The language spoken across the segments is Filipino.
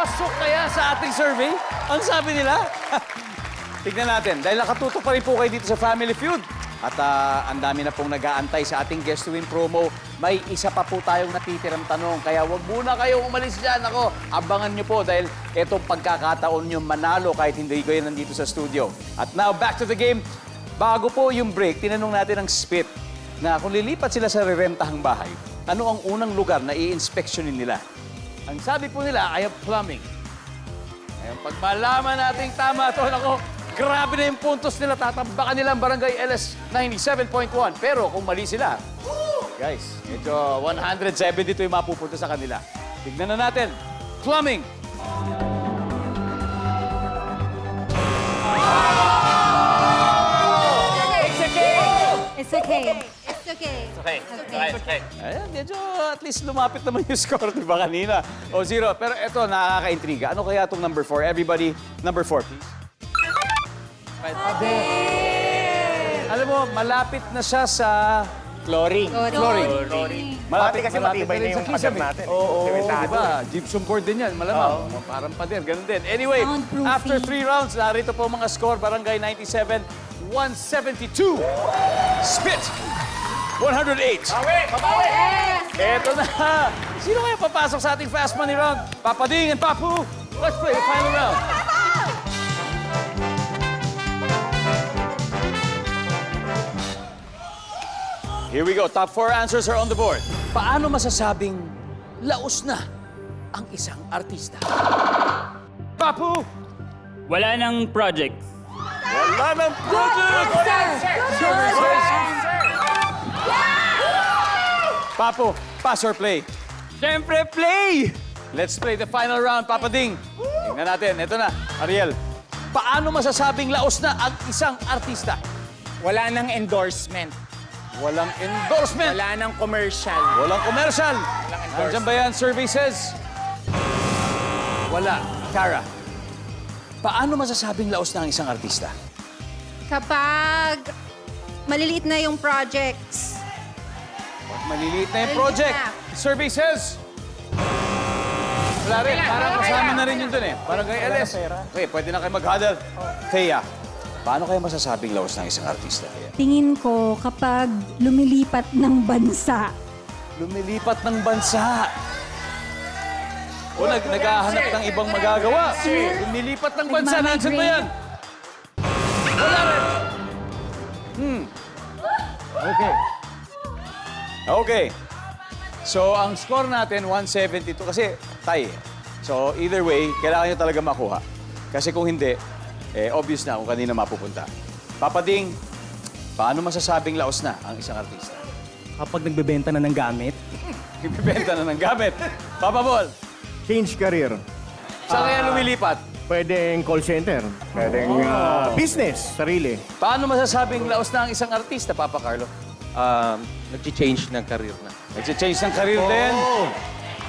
Papasok kaya sa ating survey? Ang sabi nila? Tignan natin. Dahil nakatutok pa rin po kayo dito sa Family Feud. At ang dami na pong nag-aantay sa ating Guest to Win promo. May isa pa po tayong natitirang tanong. Kaya wag muna kayong umalis dyan. Ako, abangan nyo po dahil itong pagkakataon nyo manalo kahit hindi kayo nandito sa studio. At now, back to the game. Bago po yung break, tinanong natin ang Spit na kung lilipat sila sa rerentahang bahay, ano ang unang lugar na i-inspectionin nila? Ang sabi po nila ay ang plumbing. Ngayon, pag malaman nating tama ito, ako, grabe na yung puntos nila. Tatambakan nila ang Barangay LS 97.1. Pero kung mali sila, guys, medyo 172 yung mapupunta sa kanila. Tignan na natin. Plumbing. It's okay. It's okay. Okay. Ayan, medyo at least lumapit naman yung score, di ba, kanina? O 0. Pero eto, nakaka-intriga. Ano kaya itong number 4? Everybody, number 4, please. Alam mo, malapit na siya sa flooring. Malapit kasi matibay na yung sa kisame. pader natin. Oo, Sementado. di ba? Gypsum board din yan, malamang. Parang pader, ganun din. Anyway, Soundproofing. after 3 rounds, narito po mga score. Barangay 97, 172. Spit, 108. Babawi! Eto na. Sino kaya papasok sa ating Fast Money round? Papa Ding and Papu. Let's play the final round. Here we go. Top 4 answers are on the board. Paano masasabing laos na ang isang artista? Papu! Wala nang project. Wala ng project! Papu, pass or play? Siyempre, play! Let's play the final round, Papa Ding. Tingnan natin. Ito na, Ariel. Paano masasabing laos na ang isang artista? Wala nang endorsement. Walang endorsement. Wala nang commercial. Walang commercial. Nandiyan ba yan, services? Wala. Cara, paano masasabing laos na ang isang artista? Kapag maliliit na yung projects. Pag maliliit na yung project. Services? Wala rin. Parang kasama na rin yun dun eh. Parang kay LS. Okay, pwede na kayo mag-huddle. Thea, paano kayo masasabing laos ng isang artista? Tingin ko kapag lumilipat ng bansa. Lumilipat ng bansa. O naghahanap ng ibang magagawa. Lumilipat ng bansa. Nandiyan ba yan? Wala rin. Okay. Okay. So, ang score natin, 172. Kasi, tie. So, either way, kailangan nyo talaga makuha. Kasi kung hindi, obvious na kung kanina mapupunta. Papa Ding, paano masasabing laos na ang isang artista? Kapag nagbebenta na ng gamit, Ibibenta na ng gamit. Papa Bol, Change career. saan kaya lumilipat? Pwedeng call center. Pwedeng business, sarili. Paano masasabing laos na ang isang artista, Papa Carlo? Nag-change ng career na. Nag-change ng career din.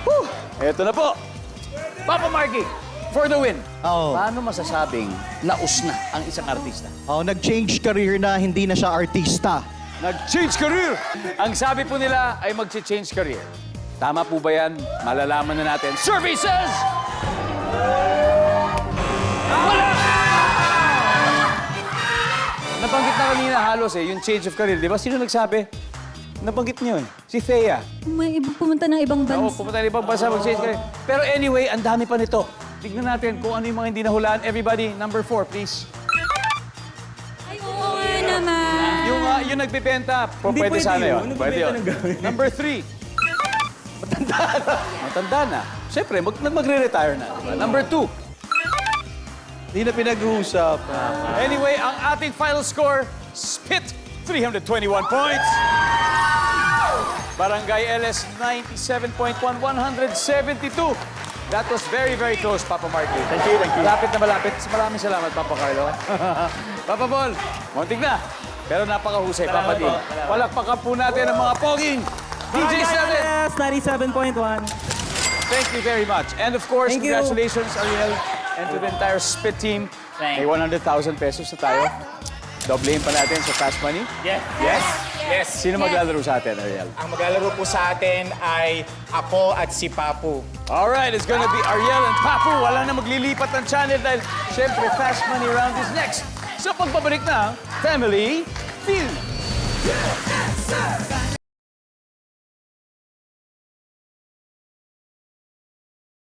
Whew! Eto na po. Papa Marky, for the win. Oo. Paano masasabing laos na ang isang artista? Oh, nag-change career na, hindi na siya artista. Nag-change career! Ang sabi po nila ay mag-change career. Tama po ba yan? Malalaman na natin. Services! Wala! Nabanggit na kanina halos yung change of career. Di ba? Sino nagsabi? Nabanggit niyo eh. Si Thea. May pumunta ng ibang Oo, bansa. pumunta na ibang bansa mag-change career. Pero anyway, ang dami pa nito. Tignan natin kung ano yung mga hindi nahulaan. Everybody, number 4, please. Ay, oo nga naman. Yung nagbibenta, pwede sana yun. Pwede yun. Number 3. Matanda na. Matanda na. Siyempre, magre-retire na. Diba? Number 2. Hindi na pinag-uusap. Anyway, ang ating final score, Spit, 321 points. Barangay LS, 97.1, 172. That was very, very close, Papa Marky. Thank you. Malapit na malapit. Maraming salamat, Papa Carlo. Papa Bol, muntik na. Pero napakahusay, Papa D. Palakpakan po natin ang mga poging DJs natin. yes, 97.1. Thank you very much. And of course, Thank you. congratulations, Ariel, and to the entire Spit team. Thanks. May 100,000 pesos na tayo. Doblehin pa natin sa Fast Money. Yes. Yes? Yes. Sino maglalaro sa atin, Ariel? Ang maglalaro po sa atin ay ako at si Papu. Alright, it's gonna be Ariel and Papu. Wala na maglilipat ng channel dahil syempre Fast Money Round is next. So pagbabalik na, Family Feud.